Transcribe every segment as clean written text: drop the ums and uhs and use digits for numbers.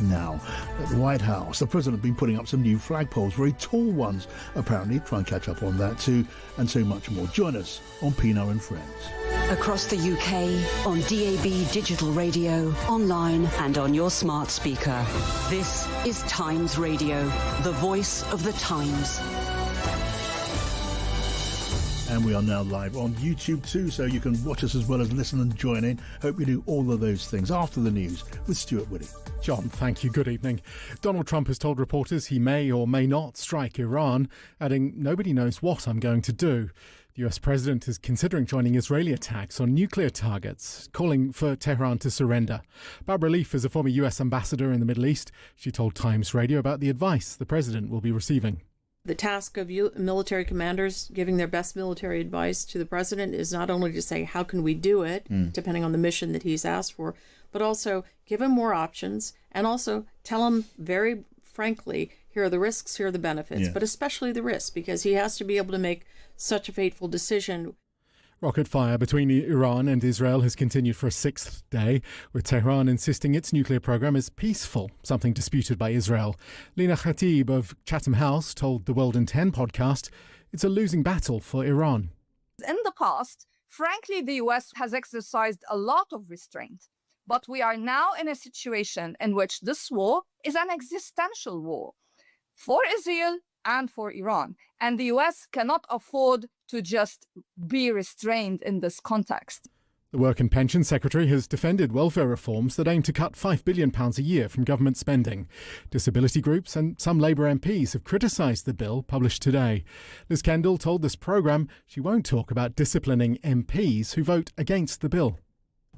now. At the White House, the president has been putting up some new flagpoles, very tall ones, apparently. Try and catch up on that too, and so much more. Join us on Pienaar and Friends. Across the UK, on DAB digital radio, online and on your smart speaker. This is Times Radio, the voice of the Times. And we are now live on YouTube too, so you can watch us as well as listen and join in. Hope you do all of those things after the news with Stuart Whitty. John, thank you. Good evening. Donald Trump has told reporters he may or may not strike Iran, adding, "Nobody knows what I'm going to do." The US president is considering joining Israeli attacks on nuclear targets, calling for Tehran to surrender. Barbara Leaf is a former US ambassador in the Middle East. She told Times Radio about the advice the president will be receiving. The task of military commanders giving their best military advice to the president is not only to say, how can we do it, depending on the mission that he's asked for, but also give him more options and also tell him very frankly, here are the risks, here are the benefits, but especially the risks, because he has to be able to make such a fateful decision. Rocket fire between Iran and Israel has continued for a sixth day, with Tehran insisting its nuclear program is peaceful, something disputed by Israel. Lina Khatib of Chatham House told the World in 10 podcast it's a losing battle for Iran. In the past, frankly, the US has exercised a lot of restraint. But we are now in a situation in which this war is an existential war for Israel and for Iran. And the US cannot afford to just be restrained in this context. The Work and Pension Secretary has defended welfare reforms that aim to cut £5 billion a year from government spending. Disability groups and some Labour MPs have criticised the bill published today. Liz Kendall told this programme she won't talk about disciplining MPs who vote against the bill.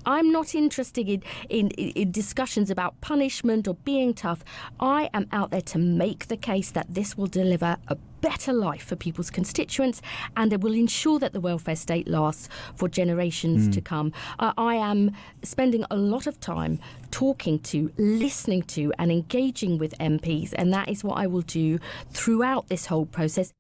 I'm not interested in discussions about punishment or being tough. I am out there to make the case that this will deliver a better life for people's constituents and it will ensure that the welfare state lasts for generations to come. I am spending a lot of time talking to, listening to and engaging with MPs, and that is what I will do throughout this whole process.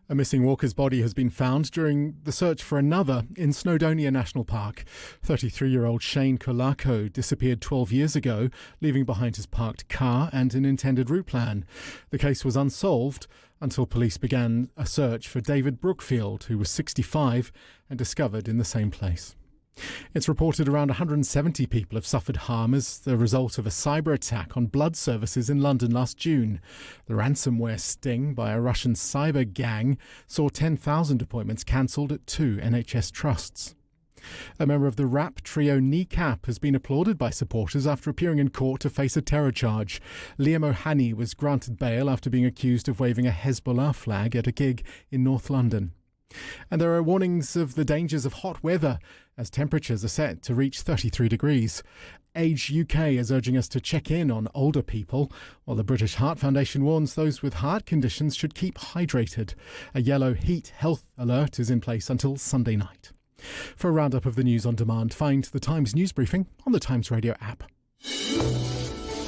A missing walker's body has been found during the search for another in Snowdonia National Park. 33-year-old Shane Kolako disappeared 12 years ago, leaving behind his parked car and an intended route plan. The case was unsolved until police began a search for David Brookfield, who was 65 and discovered in the same place. It's reported around 170 people have suffered harm as the result of a cyber attack on blood services in London last June. The ransomware sting by a Russian cyber gang saw 10,000 appointments cancelled at 2 NHS trusts. A member of the rap trio Kneecap has been applauded by supporters after appearing in court to face a terror charge. Liam Ohani was granted bail after being accused of waving a Hezbollah flag at a gig in North London. And there are warnings of the dangers of hot weather as temperatures are set to reach 33 degrees. Age UK is urging us to check in on older people, while the British Heart Foundation warns those with heart conditions should keep hydrated. A yellow heat health alert is in place until Sunday night. For a roundup of the news on demand, find the Times news briefing on the Times Radio app.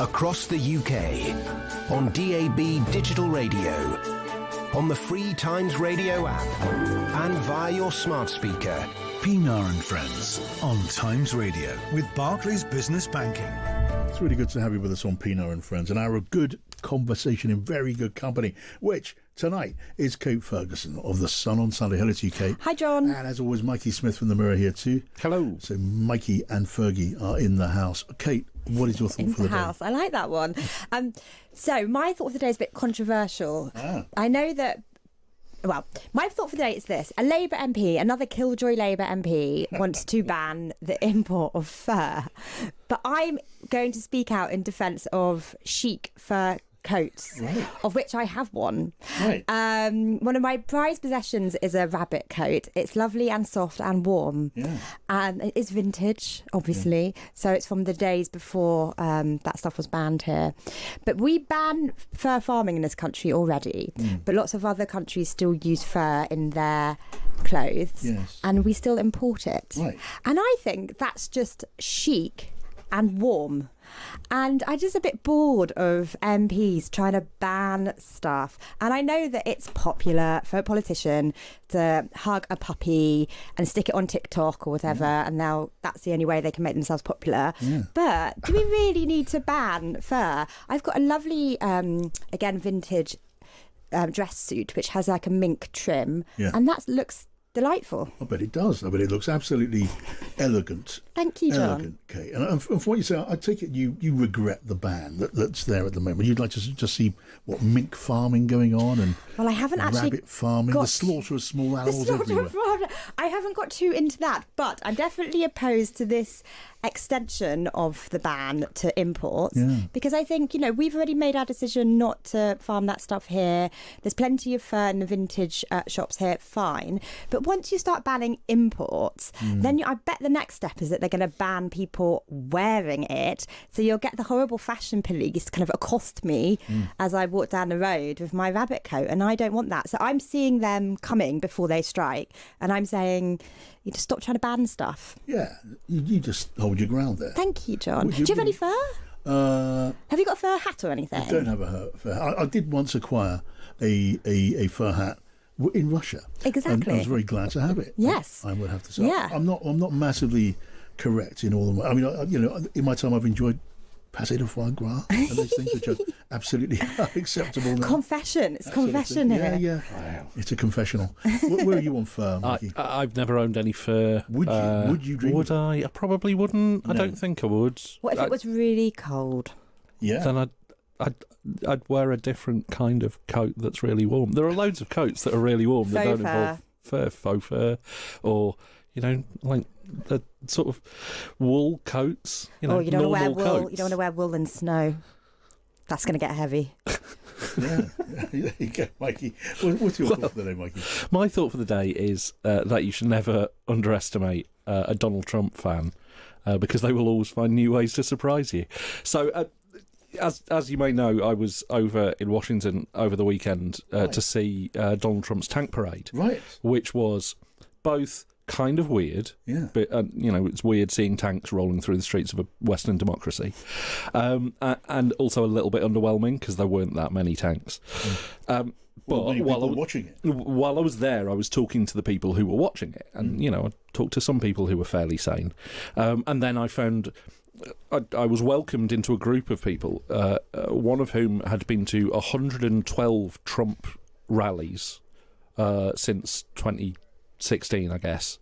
Across the UK, on DAB digital radio, on the free Times Radio app, and via your smart speaker. Pienaar and Friends on Times Radio with Barclays Business Banking. It's really good to have you with us on Pienaar and Friends, and our good conversation in very good company, which tonight is Kate Ferguson of The Sun on Sunday. Hello to you, Kate. Hi, John. And as always, Mikey Smith from the Mirror here too. Hello. So Mikey and Fergie are in the house. Kate, what is your thought for the day? House. I like that one. So my thought for the day is a bit controversial. I know that. Well, my thought for the day is this. A Labour MP, another Killjoy Labour MP, wants to ban the import of fur. But I'm going to speak out in defence of chic fur coats, of which I have one. One of my prized possessions is a rabbit coat. It's lovely and soft and warm. And it is vintage, obviously. So it's from the days before that stuff was banned here. But we ban fur farming in this country already. But lots of other countries still use fur in their clothes. And we still import it. And I think that's just chic and warm. And I'm just a bit bored of MPs trying to ban stuff. And I know that it's popular for a politician to hug a puppy and stick it on TikTok or whatever, and now that's the only way they can make themselves popular. But do we really need to ban fur? I've got a lovely, again, vintage dress suit which has like a mink trim, and that looks delightful. I bet it does. I bet it looks absolutely elegant. Thank you, John. Elegant, Kate. And from what you say, I take it you regret the ban that's there at the moment. You'd like to just see what mink farming going on and I haven't actually rabbit farming, the slaughter of small animals everywhere. I haven't got too into that, but I'm definitely opposed to this extension of the ban to imports because I think, we've already made our decision not to farm that stuff here. There's plenty of fur in the vintage shops here, fine. But once you start banning imports, then I bet the next step is that they're going to ban people wearing it. So you'll get the horrible fashion police kind of accost me as I walk down the road with my rabbit coat, and I don't want that. So I'm seeing them coming before they strike, and I'm saying, you just stop trying to ban stuff. Yeah, you just hold your ground there. Thank you, John. Do you have any fur? Have you got a fur hat or anything? I don't have a fur hat. I did once acquire a fur hat in Russia. Exactly. And I was very glad to have it. Yes. I would have to say. Yeah. I'm not massively correct in all of my... I mean, in my time I've enjoyed pâté de foie gras and those things which are absolutely unacceptable now. Confession. It's confession here. Yeah. Wow. It's a confessional. Where are you on fur, Mikey? I've never owned any fur. Would you? Would you dream? Would I? I probably wouldn't. No. I don't think I would. What if it was really cold? Yeah. Then I'd wear a different kind of coat that's really warm. There are loads of coats that are really warm that don't involve faux fur, or like the sort of wool coats. You don't want to wear wool. Coats. You don't want to wear wool in snow. That's going to get heavy. Yeah. There you go, Mikey. What's your thought for the day, Mikey? My thought for the day is that you should never underestimate a Donald Trump fan because they will always find new ways to surprise you. So. As you may know, I was over in Washington over the weekend to see Donald Trump's tank parade, right? Which was both kind of weird, but it's weird seeing tanks rolling through the streets of a Western democracy, and also a little bit underwhelming because there weren't that many tanks. But watching it, while I was there, I was talking to the people who were watching it, and I talked to some people who were fairly sane, and then I found. I was welcomed into a group of people, one of whom had been to 112 Trump rallies since 2016, I guess.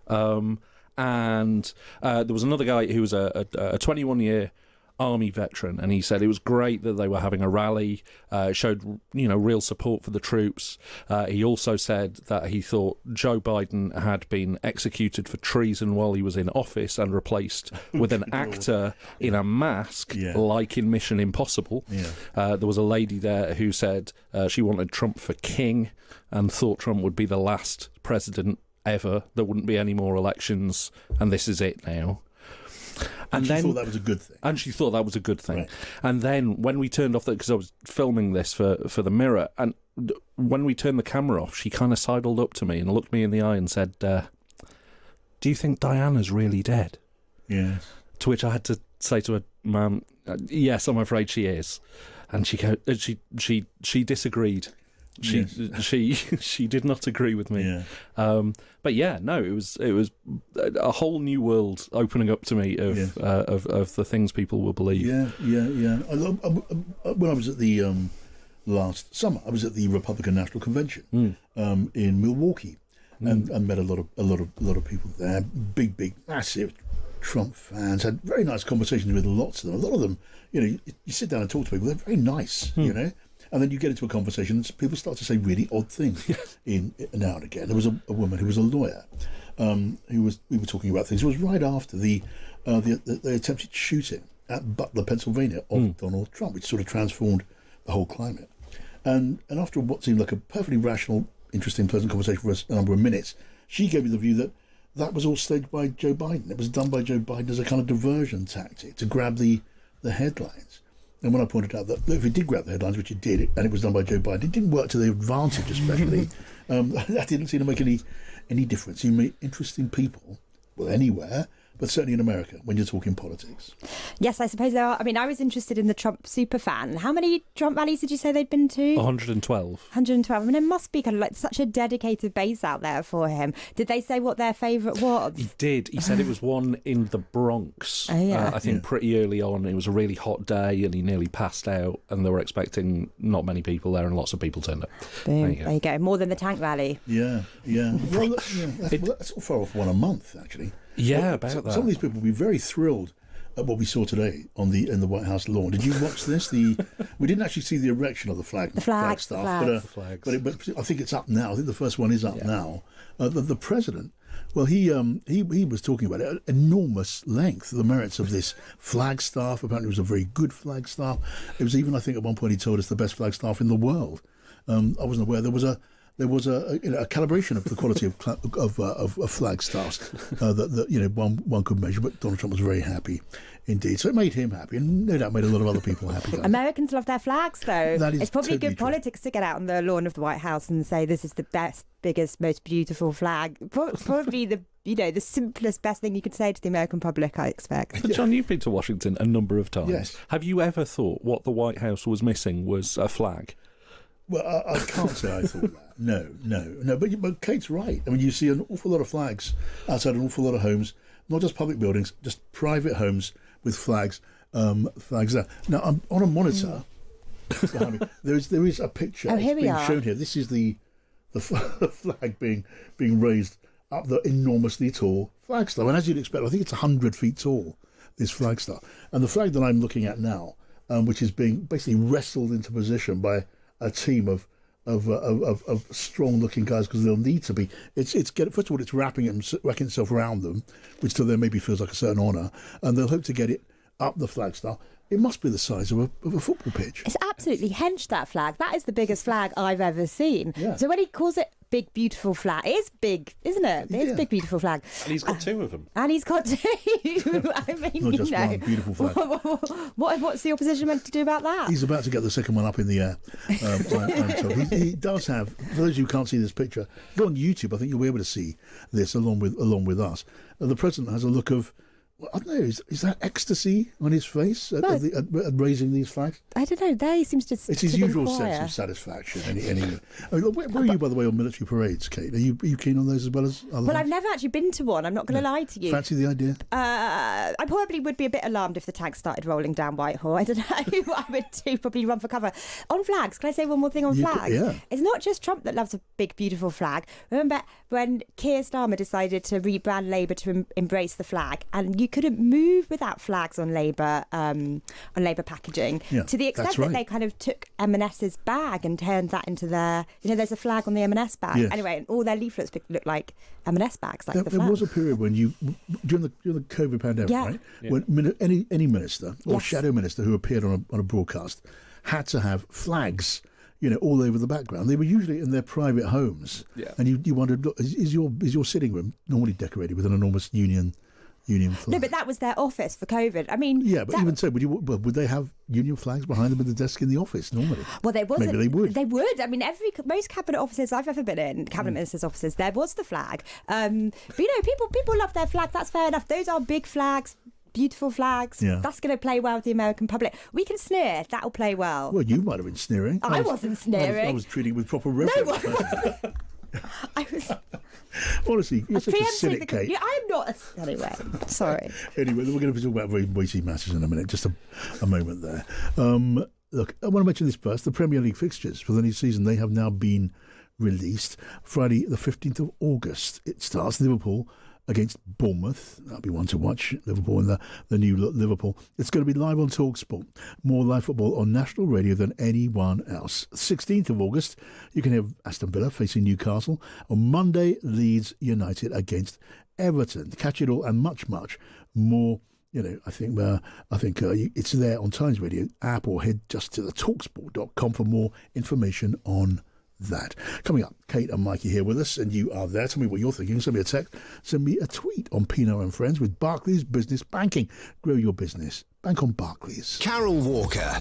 And there was another guy who was a 21-year Army veteran, and he said it was great that they were having a rally, showed real support for the troops. He also said that he thought Joe Biden had been executed for treason while he was in office and replaced with an actor in a mask, like in Mission Impossible. There was a lady there who said she wanted Trump for king and thought Trump would be the last president ever. There wouldn't be any more elections, and this is it now. And she thought that was a good thing. And she thought that was a good thing. Right. And then when we turned off, because I was filming this for the Mirror, and when we turned the camera off, she kind of sidled up to me and looked me in the eye and said, do you think Diana's really dead? Yes. To which I had to say to her, Ma'am, yes, I'm afraid she is. And she disagreed. She did not agree with me. But it was a whole new world opening up to me of the things people will believe. When I was at the last summer, I was at the Republican National Convention in Milwaukee, and met a lot of people there. Big, massive Trump fans. Had very nice conversations with lots of them. A lot of them, you sit down and talk to people. They're very nice, And then you get into a conversation and people start to say really odd things now and again. There was a woman who was a lawyer we were talking about things. It was right after the attempted shooting at Butler, Pennsylvania of Donald Trump, which sort of transformed the whole climate. And after what seemed like a perfectly rational, interesting, pleasant conversation for a number of minutes, she gave me the view that was all staged by Joe Biden. It was done by Joe Biden as a kind of diversion tactic to grab the headlines. And when I pointed out that if it did grab the headlines, which it did, and it was done by Joe Biden, it didn't work to their advantage, especially. That didn't seem to make any difference. You meet interesting people, anywhere, but certainly in America, when you're talking politics. Yes, I suppose there are. I mean, I was interested in the Trump superfan. How many Trump rallies did you say they'd been to? 112. 112. I mean, it must be kind of like such a dedicated base out there for him. Did they say what their favourite was? He did. He said it was one in the Bronx. Oh, yeah. I think pretty early on. It was a really hot day and he nearly passed out, and they were expecting not many people there, and lots of people turned up. Boom. There you go. More than the tank rally. Yeah. Well, that's all far off one a month, actually. Yeah, about that. Some of these people will be very thrilled at what we saw today in the White House lawn. Did you watch this? We didn't actually see the erection of the flag staff, but I think it's up now. I think the first one is up now. The president, well, he was talking about it at enormous length, the merits of this flag staff. Apparently, it was a very good flag staff. It was even, I think, at one point he told us the best flag staff in the world. I wasn't aware there was a calibration of the quality of flag staffs that one could measure. But Donald Trump was very happy indeed. So it made him happy, and no doubt made a lot of other people happy. Americans love their flags, though. That is it's probably totally good true. politics to get out on the lawn of the White House and say this is the best, biggest, most beautiful flag. Probably the simplest, best thing you could say to the American public, I expect. But John, you've been to Washington a number of times. Yes. Have you ever thought what the White House was missing was a flag? Well, I can't say I thought that. No. But Kate's right. I mean, you see an awful lot of flags outside an awful lot of homes, not just public buildings, just private homes with flags there. Now, I'm on a monitor behind me. There is a picture being shown here. This is the flag being raised up the enormously tall flagstaff. And as you'd expect, I think it's 100 feet tall, this flagstaff. And the flag that I'm looking at now, which is being basically wrestled into position by a team of strong-looking guys, because they'll need to be. First of all, it's wrapping itself around them, which to them maybe feels like a certain honour, and they'll hope to get it up the flagstaff. It must be the size of a football pitch. It's absolutely hench, that flag. That is the biggest flag I've ever seen. Yeah. So when he calls it big, beautiful flag, it is big, isn't it? It's a big, beautiful flag. And he's got two of them. And he's got two. I mean, Not just one beautiful flag. What's the opposition meant to do about that? He's about to get the second one up in the air. I'm told. He does have. For those who can't see this picture, go on YouTube. I think you'll be able to see this along with us. The president has a look of. I don't know. Is that ecstasy on his face at raising these flags? I don't know. There he seems to. It's his usual sense of satisfaction. Anyway, where are you, by the way, on military parades, Kate? Are you keen on those as well as other? Well, I've never actually been to one. I'm not going to lie to you. Fancy the idea? I probably would be a bit alarmed if the tanks started rolling down Whitehall. I don't know what I would do. Probably run for cover. On flags, can I say one more thing on flags? Yeah. It's not just Trump that loves a big, beautiful flag. Remember when Keir Starmer decided to rebrand Labour to embrace the flag, and you couldn't move without flags on Labour packaging, to the extent that they kind of took M&S's bag and turned that into their, there's a flag on the M&S bag. Yes. Anyway, and all their leaflets look like M&S bags. Like There was a period when during the COVID pandemic, right? Yeah. When any minister or shadow minister who appeared on a broadcast had to have flags, all over the background. They were usually in their private homes, and you wondered, look, is your sitting room normally decorated with an enormous Union flag? No, but that was their office for COVID. I mean, yeah, but even so, would they have Union flags behind them at the desk in the office normally? Well, there wasn't. Maybe they would. They would. I mean, most cabinet offices I've ever been in, cabinet ministers' offices, there was the flag. But people love their flag. That's fair enough. Those are big flags. Beautiful flags. Yeah. That's going to play well with the American public. We can sneer. That'll play well. Well, you might have been sneering. I wasn't sneering. I was treating it with proper reverence. No, I was. Honestly, you're such a cynic, Kate. I am not. Anyway, sorry. Anyway, we're going to talk about very weighty matters in a minute. Just a moment there. Look, I want to mention this first. The Premier League fixtures for the new season, they have now been released. Friday, the 15th of August, it starts. Liverpool against Bournemouth. That'll be one to watch. Liverpool and the new Liverpool. It's going to be live on TalkSport. More live football on national radio than anyone else. 16th of August, you can have Aston Villa facing Newcastle. On Monday, Leeds United against Everton. Catch it all and much, much more. I think it's there on Times Radio app, or head just to the talksport.com for more information on that. Coming up, Kate and Mikey here with us, and you are there. Tell me what you're thinking. Send me a text, send me a tweet on Pienaar Friends with Barclays Business Banking. Grow your business. Bank on Barclays. Carol Walker.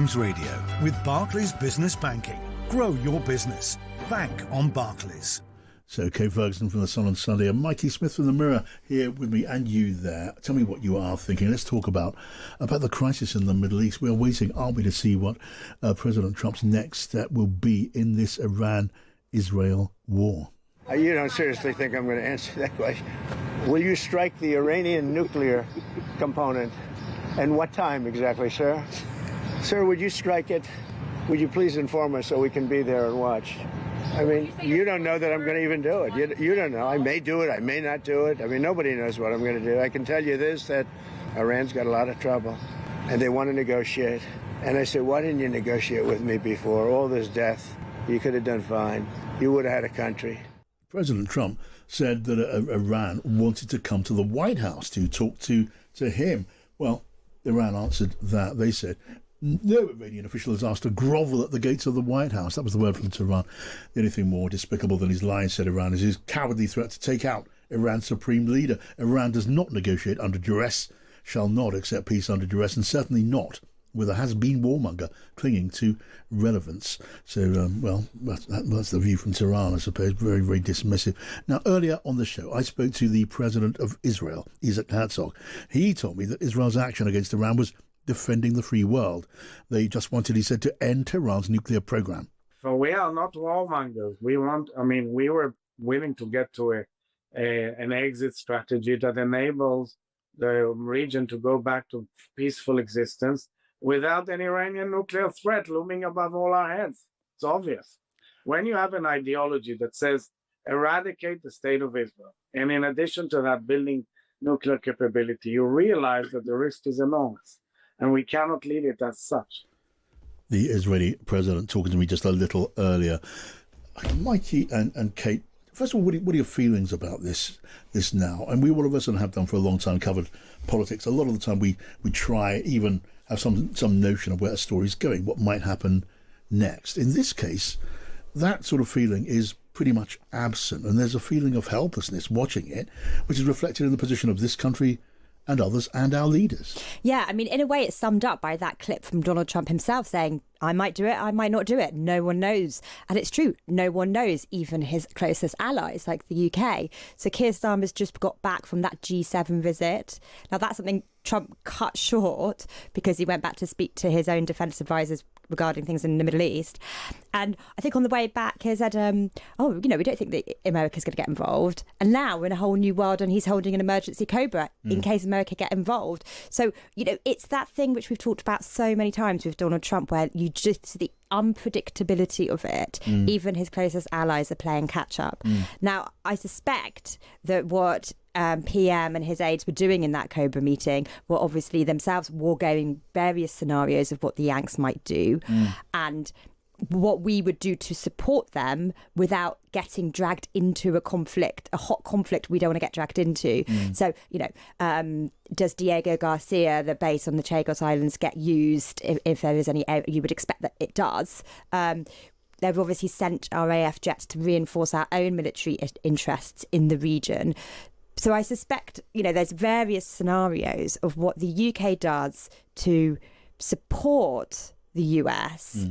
Times Radio with Barclays Business Banking. Grow your business. Bank on Barclays. So, Kate Ferguson from the Sun on Sunday and Mikey Smith from the Mirror here with me and you there. Tell me what you are thinking. Let's talk about the crisis in the Middle East. We're waiting, aren't we, to see what President Trump's next step will be in this Iran-Israel war. You don't seriously think I'm going to answer that question? Will you strike the Iranian nuclear component? And what time exactly, sir? Sir, would you strike it? Would you please inform us so we can be there and watch? I mean, you don't know that I'm going to even do it. You don't know. I may do it. I may not do it. I mean, nobody knows what I'm going to do. I can tell you this, that Iran's got a lot of trouble, and they want to negotiate. And I said, why didn't you negotiate with me before? All this death, you could have done fine. You would have had a country. President Trump said that Iran wanted to come to the White House to talk to him. Well, Iran answered that. They said, no Iranian official is asked to grovel at the gates of the White House. That was the word from Tehran. The only thing more despicable than his lying, said Iran, is his cowardly threat to take out Iran's supreme leader. Iran does not negotiate under duress, shall not accept peace under duress, and certainly not with a has-been warmonger clinging to relevance. So, that's the view from Tehran, I suppose. Very, very dismissive. Now, earlier on the show, I spoke to the president of Israel, Isaac Herzog. He told me that Israel's action against Iran was defending the free world. They just wanted, he said, to end Tehran's nuclear program. So we are not warmongers. We were willing to get to an exit strategy that enables the region to go back to peaceful existence without an Iranian nuclear threat looming above all our heads. It's obvious. When you have an ideology that says eradicate the state of Israel, and in addition to that, building nuclear capability, you realize that the risk is enormous, and we cannot lead it as such. The Israeli president talking to me just a little earlier. Mikey and Kate, first of all, what are your feelings about this now? And we, all of us, and have done for a long time, covered politics. A lot of the time we try, even have some notion of where a story is going, what might happen next. In this case, that sort of feeling is pretty much absent, and there's a feeling of helplessness watching it, which is reflected in the position of this country and others and our leaders. Yeah, I mean, in a way, it's summed up by that clip from Donald Trump himself saying, I might do it, I might not do it. No one knows. And it's true. No one knows, even his closest allies like the UK. So Keir Starmer's just got back from that G7 visit. Now, that's something Trump cut short because he went back to speak to his own defence advisors regarding things in the Middle East. And I think on the way back, he said, we don't think that America's going to get involved. And now we're in a whole new world and he's holding an emergency Cobra in case America get involved. So, it's that thing which we've talked about so many times with Donald Trump, where you just, the unpredictability of it, even his closest allies are playing catch up. Now, I suspect that what PM and his aides were doing in that Cobra meeting were obviously themselves wargaming various scenarios of what the Yanks might do and what we would do to support them without getting dragged into a conflict, a hot conflict we don't want to get dragged into. So, does Diego Garcia, the base on the Chagos Islands, get used if there is any? You would expect that it does. They've obviously sent RAF jets to reinforce our own military interests in the region. So I suspect, there's various scenarios of what the UK does to support the US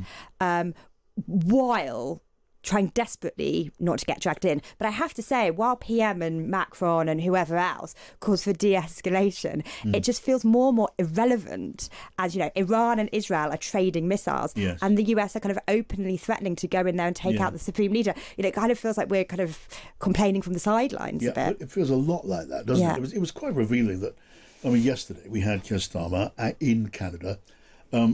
while trying desperately not to get dragged in. But I have to say, while PM and Macron and whoever else calls for de-escalation, it just feels more and more irrelevant as, Iran and Israel are trading missiles and the US are kind of openly threatening to go in there and take out the supreme leader. It kind of feels like we're kind of complaining from the sidelines a bit. It feels a lot like that, doesn't it? It was quite revealing that, yesterday we had Keir Starmer in Canada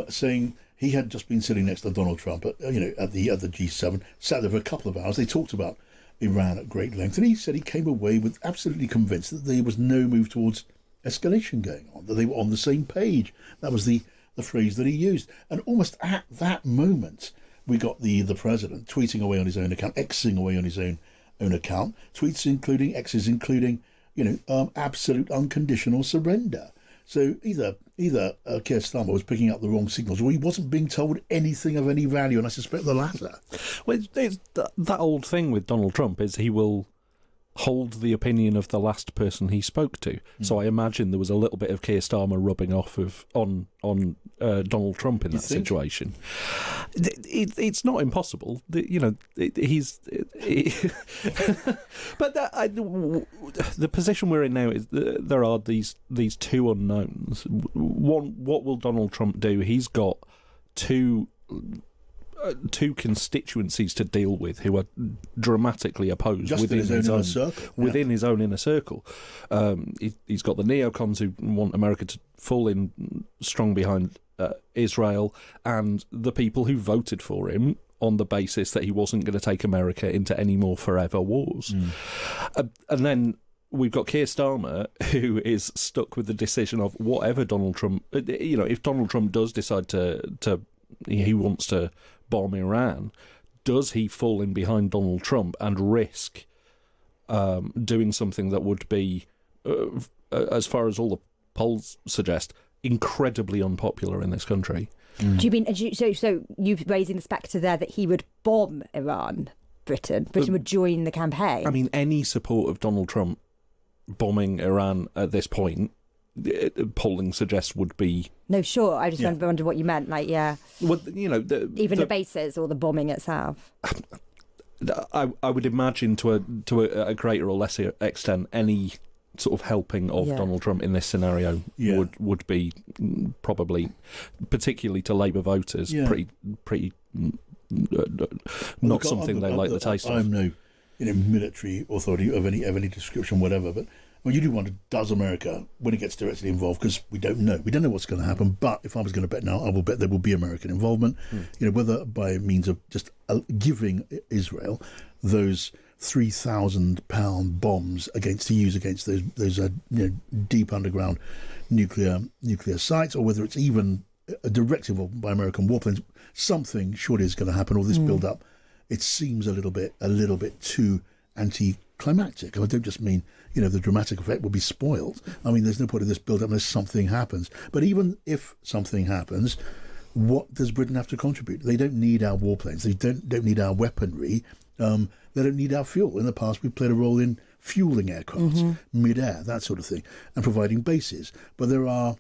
saying he had just been sitting next to Donald Trump at the G7, sat there for a couple of hours. They talked about Iran at great length, and he said he came away with absolutely convinced that there was no move towards escalation going on, that they were on the same page. That was the phrase that he used. And almost at that moment, we got the president tweeting away on his own account, Xing away on his own account, tweets including X's including absolute unconditional surrender. So either Keir Starmer was picking up the wrong signals, or he wasn't being told anything of any value, and I suspect the latter. Well, it's that old thing with Donald Trump is he will hold the opinion of the last person he spoke to. So I imagine there was a little bit of Keir Starmer rubbing off on Donald Trump in that situation. It's not impossible, he's. But the position we're in now is there are these two unknowns. One, what will Donald Trump do? He's got two constituencies to deal with who are dramatically opposed just within his own inner circle. He's got the neocons who want America to fall in strong behind Israel, and the people who voted for him on the basis that he wasn't going to take America into any more forever wars. And then we've got Keir Starmer, who is stuck with the decision of whatever Donald Trump... if Donald Trump does decide to he wants to bomb Iran, does he fall in behind Donald Trump and risk doing something that would be, as far as all the polls suggest, incredibly unpopular in this country? Do you mean, so you're raising the spectre there that he would bomb Iran, Britain would join the campaign? I mean, any support of Donald Trump bombing Iran at this point, polling suggests would be... No, sure. I just wondered what you meant. Like, yeah. Well, the bases or the bombing itself. I would imagine to a greater or lesser extent, any sort of helping of Donald Trump in this scenario would be probably, particularly to Labour voters, pretty not something they like the taste of. I'm no military authority of any description, whatever, but you do wonder, does America, when it gets directly involved, because we don't know what's going to happen, but if I was going to bet now, I will bet there will be American involvement, whether by means of just giving Israel those 3,000-pound bombs to use against those deep underground nuclear sites, or whether it's even a direct involvement by American warplanes. Something surely is going to happen, or this build up. It seems a little bit too anticlimactic. I don't just mean, the dramatic effect will be spoiled. I mean, there's no point in this build-up unless something happens. But even if something happens, what does Britain have to contribute? They don't need our warplanes. They don't need our weaponry. They don't need our fuel. In the past, we played a role in fueling aircraft, mid-air, that sort of thing, and providing bases. But there are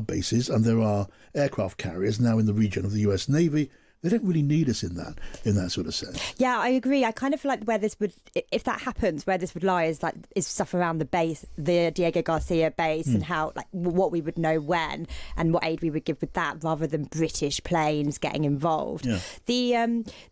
bases and there are aircraft carriers now in the region of the US Navy. They don't really need us in that sort of sense. Yeah, I agree. I kind of feel like where this would, if that happens, where this would lie is stuff around the base, the Diego Garcia base, and how, what we would know when and what aid we would give with that, rather than British planes getting involved. Yeah. The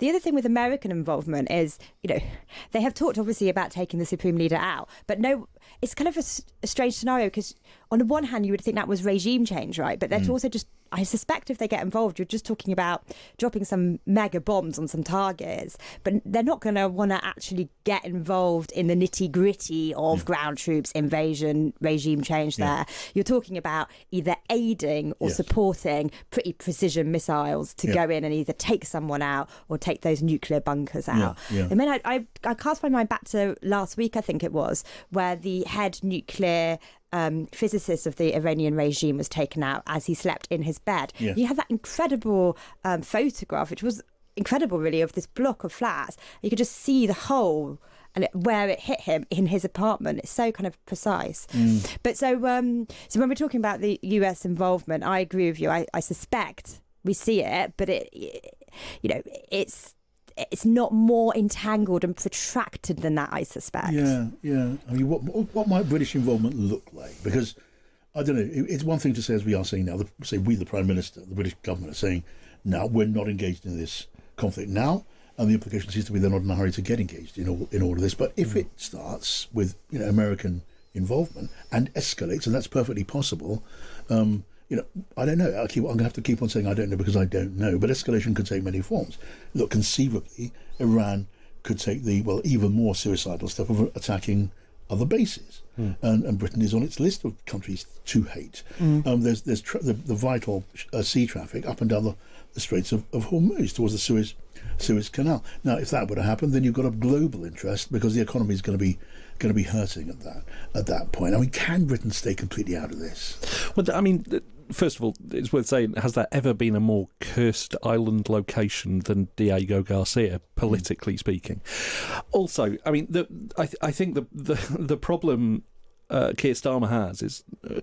other thing with American involvement is, they have talked obviously about taking the Supreme Leader out, but no, it's kind of a strange scenario, because on the one hand you would think that was regime change, right? But they're also just, I suspect if they get involved, you're just talking about dropping some mega bombs on some targets, but they're not going to want to actually get involved in the nitty gritty of ground troops, invasion, regime change there. You're talking about either aiding or supporting pretty precision missiles to go in and either take someone out or take those nuclear bunkers out. I mean, I cast my mind back to last week, I think it was, where the head nuclear physicist of the Iranian regime was taken out as he slept in his bed. You had that incredible photograph, which was incredible really, of this block of flats. You could just see the hole and where it hit him in his apartment. It's so kind of precise. But so when we're talking about the US involvement, I agree with you. I suspect we see it, but it's not more entangled and protracted than that, I suspect. Yeah. I mean, what might British involvement look like? Because, I don't know, it's one thing to say, as we are saying now, we, the Prime Minister, the British government, are saying, now we're not engaged in this conflict now, and the implication seems to be they're not in a hurry to get engaged in all of this. But if it starts with American involvement and escalates, and that's perfectly possible, I don't know. I'm going to have to keep on saying I don't know, because I don't know. But escalation could take many forms. Look, conceivably, Iran could take the even more suicidal step of attacking other bases, and Britain is on its list of countries to hate. There's the vital sea traffic up and down the Straits of Hormuz towards the Suez Canal. Now, if that were to happen, then you've got a global interest, because the economy is going to be going to be hurting at that point. I mean, can Britain stay completely out of this? Well, I mean, first of all, it's worth saying, has there ever been a more cursed island location than Diego Garcia, politically speaking? Also, I mean, I think the problem Keir Starmer has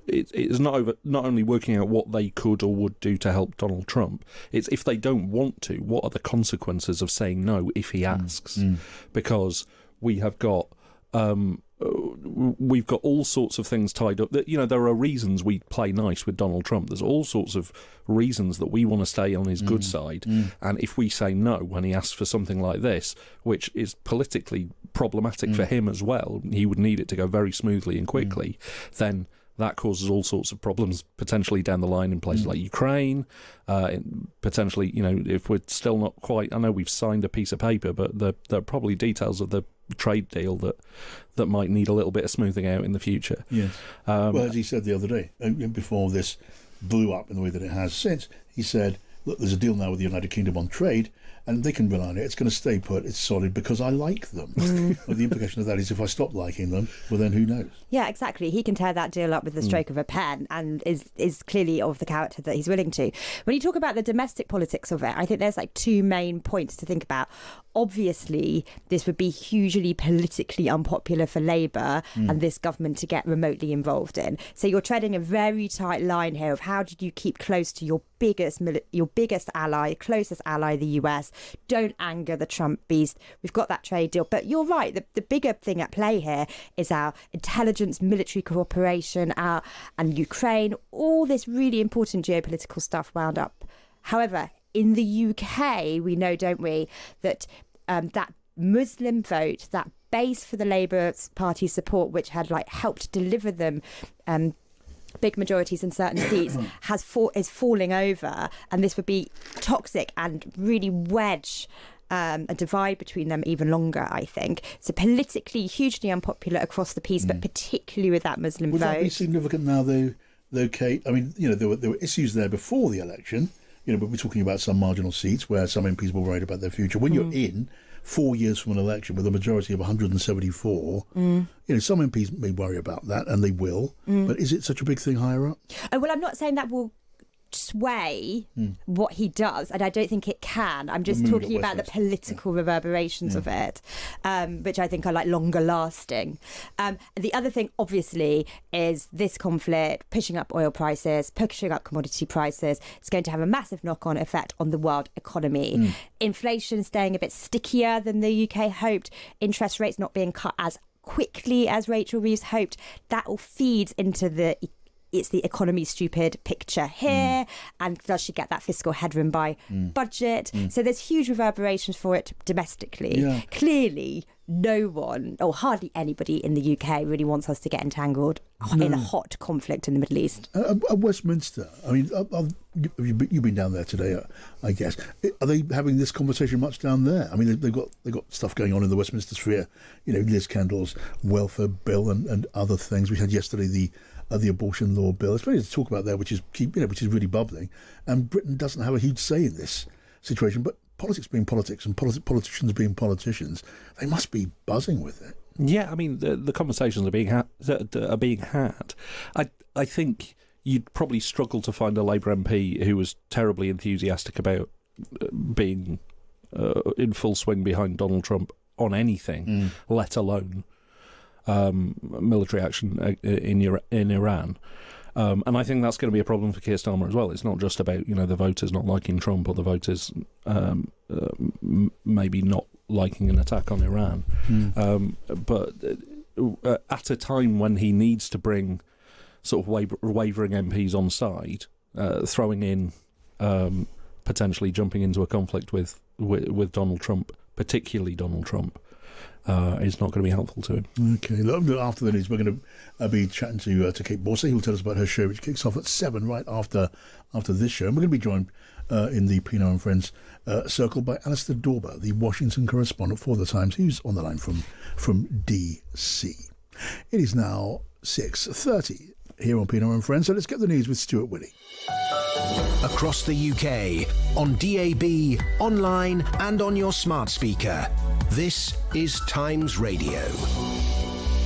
is not only working out what they could or would do to help Donald Trump. It's if they don't want to, what are the consequences of saying no if he asks? Because we have got we've got all sorts of things tied up. That, you know, there are reasons we play nice with Donald Trump. There's all sorts of reasons that we want to stay on his good side. And if we say no when he asks for something like this, which is politically problematic for him as well, he would need it to go very smoothly and quickly, then that causes all sorts of problems potentially down the line in places like Ukraine. Potentially, you know, if we're still not quite, I know we've signed a piece of paper, but there are probably details of the trade deal that might need a little bit of smoothing out in the future. Yes. Well, as he said the other day, before this blew up in the way that it has since, he said, look, there's a deal now with the United Kingdom on trade, and they can rely on it. It's going to stay put. It's solid because I like them. Well, the implication of that is if I stop liking them, well, then who knows? Yeah, exactly. He can tear that deal up with the stroke of a pen and is clearly of the character that he's willing to. When you talk about the domestic politics of it, I think there's like two main points to think about. Obviously, this would be hugely politically unpopular for Labour and this government to get remotely involved in. So you're treading a very tight line here of how did you keep close to your biggest ally, closest ally, the US. Don't anger the Trump beast. We've got that trade deal. But you're right. The bigger thing at play here is our intelligence, military cooperation, and Ukraine. All this really important geopolitical stuff wound up. However, in the UK, we know, don't we, that that Muslim vote, that base for the Labour Party support, which had like helped deliver them big majorities in certain seats, is falling over, and this would be toxic and really wedge a divide between them even longer, I think. So politically hugely unpopular across the piece, but particularly with that Muslim vote. Would that be significant now, though, Kate? I mean, you know, there were issues there before the election. You know, but we're talking about some marginal seats where some MPs were worried about their future. When you're in 4 years from an election with a majority of 174, you know, some MPs may worry about that, and they will. But is it such a big thing higher up? Oh, well, I'm not saying that will sway what he does, and I don't think it can. I'm just talking about the political reverberations of it, which I think are like longer lasting. The other thing, obviously, is this conflict pushing up oil prices, pushing up commodity prices. It's going to have a massive knock-on effect on the world economy. Inflation staying a bit stickier than the UK hoped, interest rates not being cut as quickly as Rachel Reeves hoped. That all feeds into the economy stupid picture here, and does she get that fiscal headroom by budget? So there's huge reverberations for it domestically. Clearly no one, or hardly anybody in the UK really wants us to get entangled in a hot conflict in the Middle East. Westminster, I mean, you've been down there today, I guess. Are they having this conversation much down there? I mean, they've got stuff going on in the Westminster sphere, you know, Liz Kendall's welfare bill and other things. We had yesterday the abortion law bill. There's plenty to talk about there, which is really bubbling. And Britain doesn't have a huge say in this situation. But politics being politics and politicians being politicians, they must be buzzing with it. Yeah, I mean, the conversations are being had. I think you'd probably struggle to find a Labour MP who was terribly enthusiastic about being in full swing behind Donald Trump on anything, let alone military action in Iran. And I think that's going to be a problem for Keir Starmer as well. It's not just about, you know, the voters not liking Trump or the voters maybe not liking an attack on Iran. But at a time when he needs to bring sort of wavering MPs on side, throwing in potentially jumping into a conflict with Donald Trump, particularly Donald Trump, is not going to be helpful to him. Okay, after the news, we're going to be chatting to Kate Borsay, who will tell us about her show, which kicks off at 7 right after this show. And we're going to be joined in the Pienaar Friends circle by Alistair Dorber, the Washington correspondent for The Times, who's on the line from DC. It is now 6:30 here on Pienaar Friends, so let's get the news with Stuart Willey. Across the UK, on DAB, online and on your smart speaker. This is Times Radio.